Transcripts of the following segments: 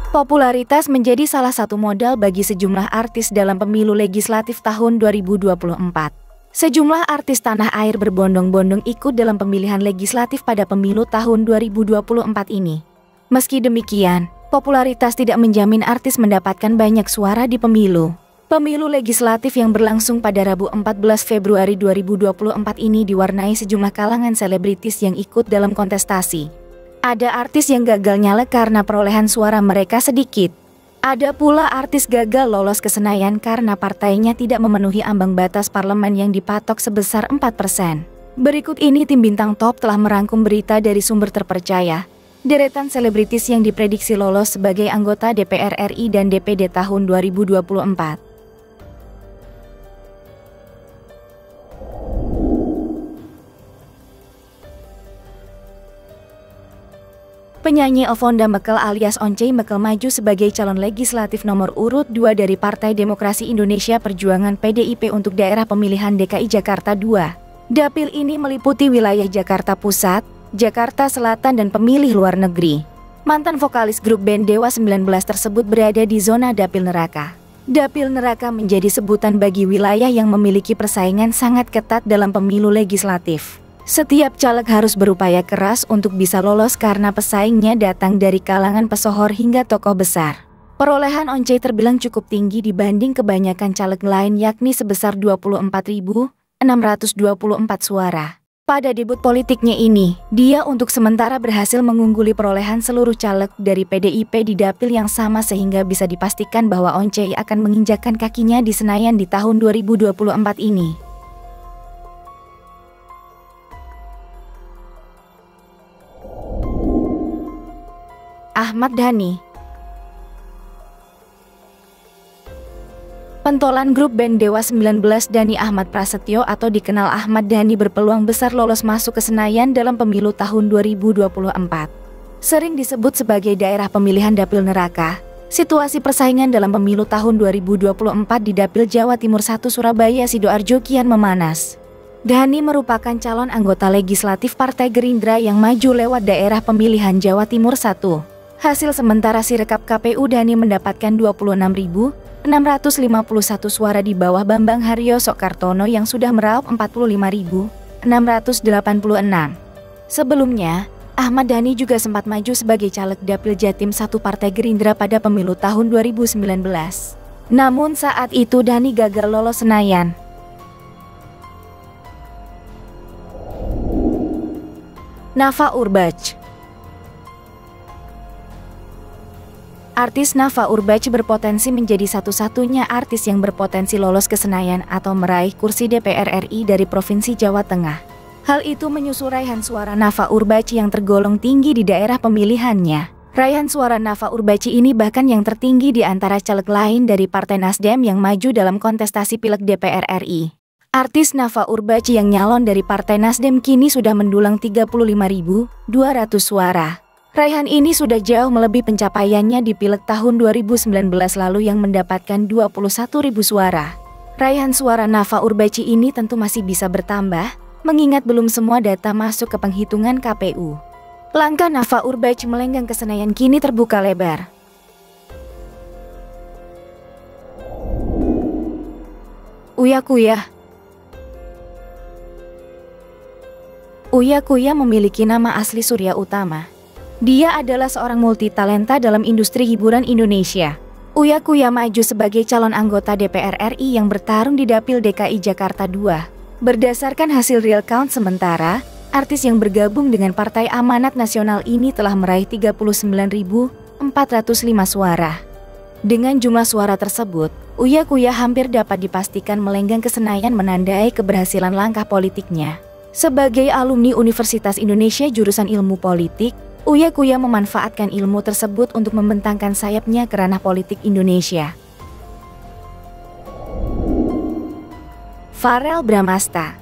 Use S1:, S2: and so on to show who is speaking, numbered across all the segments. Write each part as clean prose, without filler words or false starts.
S1: Popularitas menjadi salah satu modal bagi sejumlah artis dalam pemilu legislatif tahun 2024. Sejumlah artis tanah air berbondong-bondong ikut dalam pemilihan legislatif pada pemilu tahun 2024 ini. Meski demikian, popularitas tidak menjamin artis mendapatkan banyak suara di pemilu. Pemilu legislatif yang berlangsung pada Rabu 14 Februari 2024 ini diwarnai sejumlah kalangan selebritis yang ikut dalam kontestasi. Ada artis yang gagal nyalek karena perolehan suara mereka sedikit. Ada pula artis gagal lolos ke Senayan karena partainya tidak memenuhi ambang batas parlemen yang dipatok sebesar 4%. Berikut ini tim bintang top telah merangkum berita dari sumber terpercaya. Deretan selebritis yang diprediksi lolos sebagai anggota DPR RI dan DPD tahun 2024. Penyanyi Ovonda Mekel alias Once Mekel maju sebagai calon legislatif nomor urut 2 dari Partai Demokrasi Indonesia Perjuangan PDIP untuk daerah pemilihan DKI Jakarta 2. Dapil ini meliputi wilayah Jakarta Pusat, Jakarta Selatan dan pemilih luar negeri. Mantan vokalis grup band Dewa 19 tersebut berada di zona dapil neraka. Dapil neraka menjadi sebutan bagi wilayah yang memiliki persaingan sangat ketat dalam pemilu legislatif. Setiap caleg harus berupaya keras untuk bisa lolos karena pesaingnya datang dari kalangan pesohor hingga tokoh besar. Perolehan Once terbilang cukup tinggi dibanding kebanyakan caleg lain yakni sebesar 24.624 suara. Pada debut politiknya ini, dia untuk sementara berhasil mengungguli perolehan seluruh caleg dari PDIP di dapil yang sama sehingga bisa dipastikan bahwa Once akan menginjakkan kakinya di Senayan di tahun 2024 ini. Ahmad Dhani. Pentolan grup band Dewa 19 Dhani Ahmad Prasetyo atau dikenal Ahmad Dhani berpeluang besar lolos masuk ke Senayan dalam pemilu tahun 2024. Sering disebut sebagai daerah pemilihan dapil neraka, situasi persaingan dalam pemilu tahun 2024 di dapil Jawa Timur 1 Surabaya Sidoarjo kian memanas. Dhani merupakan calon anggota legislatif Partai Gerindra yang maju lewat daerah pemilihan Jawa Timur 1. Hasil sementara Sirekap KPU Dhani mendapatkan 26.651 suara di bawah Bambang Haryo Soekartono yang sudah meraup 45.686. Sebelumnya, Ahmad Dhani juga sempat maju sebagai caleg Dapil Jatim 1 Partai Gerindra pada pemilu tahun 2019. Namun saat itu Dhani gagal lolos Senayan. Nafa Urbach. Artis Nafa Urbach berpotensi menjadi satu-satunya artis yang berpotensi lolos ke Senayan atau meraih kursi DPR RI dari Provinsi Jawa Tengah. Hal itu menyusul raihan suara Nafa Urbach yang tergolong tinggi di daerah pemilihannya. Raihan suara Nafa Urbach ini bahkan yang tertinggi di antara caleg lain dari Partai Nasdem yang maju dalam kontestasi Pileg DPR RI. Artis Nafa Urbach yang nyalon dari Partai Nasdem kini sudah mendulang 35.200 suara. Raihan ini sudah jauh melebihi pencapaiannya di Pileg tahun 2019 lalu yang mendapatkan 21.000 suara. Raihan suara Nafa Urbach ini tentu masih bisa bertambah, mengingat belum semua data masuk ke penghitungan KPU. Langkah Nafa Urbach melenggang ke Senayan kini terbuka lebar. Uya Kuya. Uya Kuya memiliki nama asli Surya Utama. Dia adalah seorang multitalenta dalam industri hiburan Indonesia. Uya Kuya maju sebagai calon anggota DPR RI yang bertarung di Dapil DKI Jakarta 2. Berdasarkan hasil real count sementara, artis yang bergabung dengan Partai Amanat Nasional ini telah meraih 39.405 suara. Dengan jumlah suara tersebut, Uya Kuya hampir dapat dipastikan melenggang ke Senayan menandai keberhasilan langkah politiknya. Sebagai alumni Universitas Indonesia jurusan Ilmu Politik, Uya Kuya memanfaatkan ilmu tersebut untuk membentangkan sayapnya ke ranah politik Indonesia. Farel Bramasta.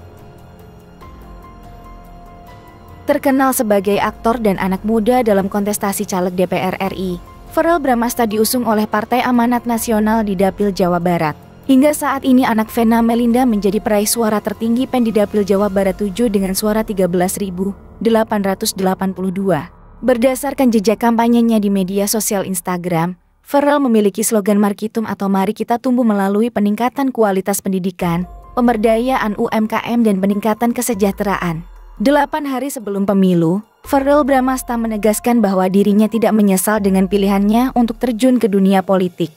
S1: Terkenal sebagai aktor dan anak muda dalam kontestasi caleg DPR RI, Farel Bramasta diusung oleh Partai Amanat Nasional di Dapil Jawa Barat. Hingga saat ini anak Vena Melinda menjadi peraih suara tertinggi PEN di Dapil Jawa Barat 7 dengan suara 13.882. Berdasarkan jejak kampanyenya di media sosial Instagram, Farrell memiliki slogan Markitum atau Mari Kita Tumbuh melalui peningkatan kualitas pendidikan, pemberdayaan UMKM dan peningkatan kesejahteraan. 8 hari sebelum pemilu, Farrell Bramasta menegaskan bahwa dirinya tidak menyesal dengan pilihannya untuk terjun ke dunia politik.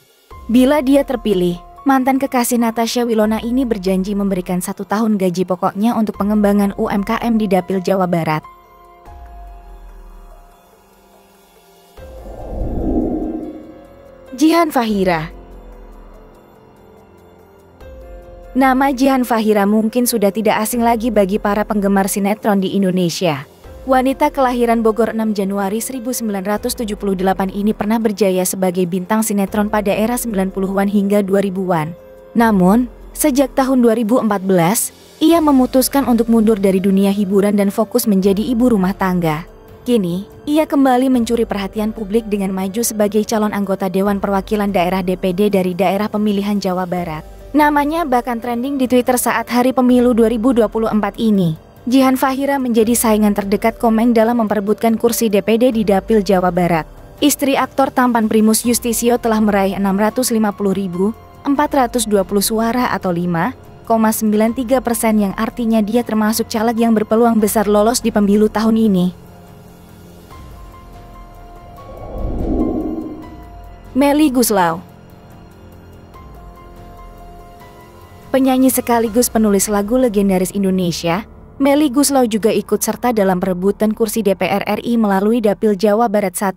S1: Bila dia terpilih, mantan kekasih Natasha Wilona ini berjanji memberikan 1 tahun gaji pokoknya untuk pengembangan UMKM di Dapil Jawa Barat. Jihan Fahira. Nama Jihan Fahira mungkin sudah tidak asing lagi bagi para penggemar sinetron di Indonesia. Wanita kelahiran Bogor 6 Januari 1978 ini pernah berjaya sebagai bintang sinetron pada era 90-an hingga 2000-an. Namun, sejak tahun 2014, ia memutuskan untuk mundur dari dunia hiburan dan fokus menjadi ibu rumah tangga. Kini, ia kembali mencuri perhatian publik dengan maju sebagai calon anggota Dewan Perwakilan Daerah DPD dari daerah pemilihan Jawa Barat. Namanya bahkan trending di Twitter saat hari pemilu 2024 ini. Jihan Fahira menjadi saingan terdekat Komeng dalam memperebutkan kursi DPD di Dapil Jawa Barat. Istri aktor tampan Primus Yustisio telah meraih 650.420 suara atau 5,93% yang artinya dia termasuk caleg yang berpeluang besar lolos di pemilu tahun ini. Melly Goeslaw. Penyanyi sekaligus penulis lagu legendaris Indonesia, Melly Goeslaw juga ikut serta dalam perebutan kursi DPR RI melalui Dapil Jawa Barat 1.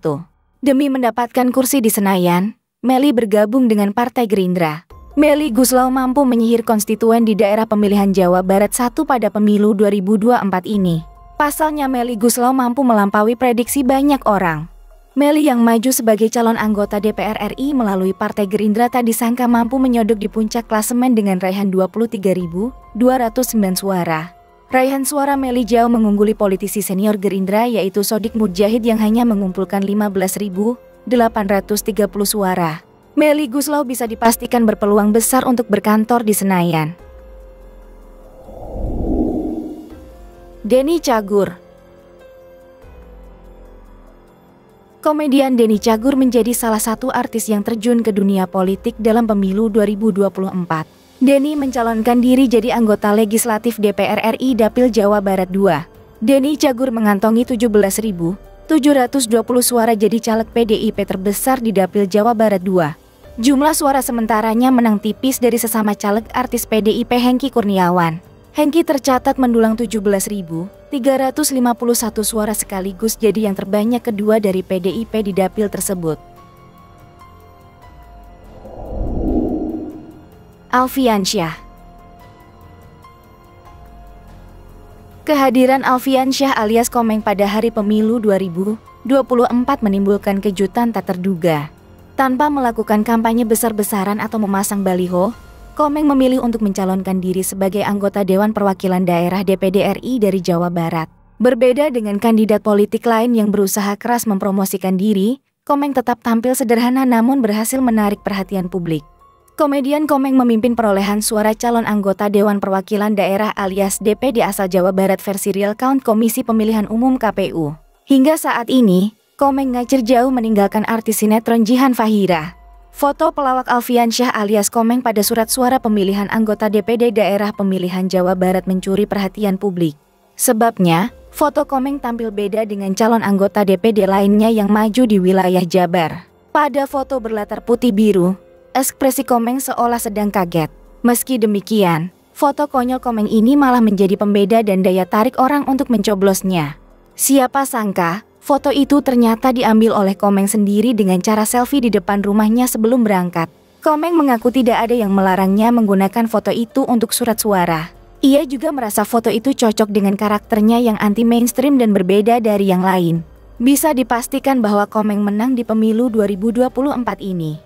S1: Demi mendapatkan kursi di Senayan, Melly bergabung dengan Partai Gerindra. Melly Goeslaw mampu menyihir konstituen di daerah pemilihan Jawa Barat 1 pada pemilu 2024 ini. Pasalnya Melly Goeslaw mampu melampaui prediksi banyak orang. Melly yang maju sebagai calon anggota DPR RI melalui Partai Gerindra tak disangka mampu menyodok di puncak klasemen dengan raihan 23.209 suara. Raihan suara Melly jauh mengungguli politisi senior Gerindra yaitu Sodik Mujahid yang hanya mengumpulkan 15.830 suara. Melly Goeslaw bisa dipastikan berpeluang besar untuk berkantor di Senayan. Denny Cagur. Komedian Denny Cagur menjadi salah satu artis yang terjun ke dunia politik dalam pemilu 2024. Denny mencalonkan diri jadi anggota legislatif DPR RI Dapil Jawa Barat 2. Denny Cagur mengantongi 17.720 suara jadi caleg PDIP terbesar di Dapil Jawa Barat 2. Jumlah suara sementaranya menang tipis dari sesama caleg artis PDIP Hengky Kurniawan. Hengky tercatat mendulang 17.351 suara sekaligus jadi yang terbanyak kedua dari PDIP di dapil tersebut. Alfiansyah. Kehadiran Alfiansyah alias Komeng pada hari pemilu 2024 menimbulkan kejutan tak terduga. Tanpa melakukan kampanye besar-besaran atau memasang baliho, Komeng memilih untuk mencalonkan diri sebagai anggota Dewan Perwakilan Daerah DPD RI dari Jawa Barat. Berbeda dengan kandidat politik lain yang berusaha keras mempromosikan diri, Komeng tetap tampil sederhana namun berhasil menarik perhatian publik. Komedian Komeng memimpin perolehan suara calon anggota Dewan Perwakilan Daerah alias DPD asal Jawa Barat versi real count Komisi Pemilihan Umum KPU. Hingga saat ini, Komeng ngacir jauh meninggalkan artis sinetron Jihan Fahira. Foto pelawak Alfiansyah alias Komeng pada surat suara pemilihan anggota DPD daerah pemilihan Jawa Barat mencuri perhatian publik. Sebabnya, foto Komeng tampil beda dengan calon anggota DPD lainnya yang maju di wilayah Jabar. Pada foto berlatar putih biru, ekspresi Komeng seolah sedang kaget. Meski demikian, foto konyol Komeng ini malah menjadi pembeda dan daya tarik orang untuk mencoblosnya. Siapa sangka, foto itu ternyata diambil oleh Komeng sendiri dengan cara selfie di depan rumahnya sebelum berangkat. Komeng mengaku tidak ada yang melarangnya menggunakan foto itu untuk surat suara. Ia juga merasa foto itu cocok dengan karakternya yang anti mainstream dan berbeda dari yang lain. Bisa dipastikan bahwa Komeng menang di pemilu 2024 ini.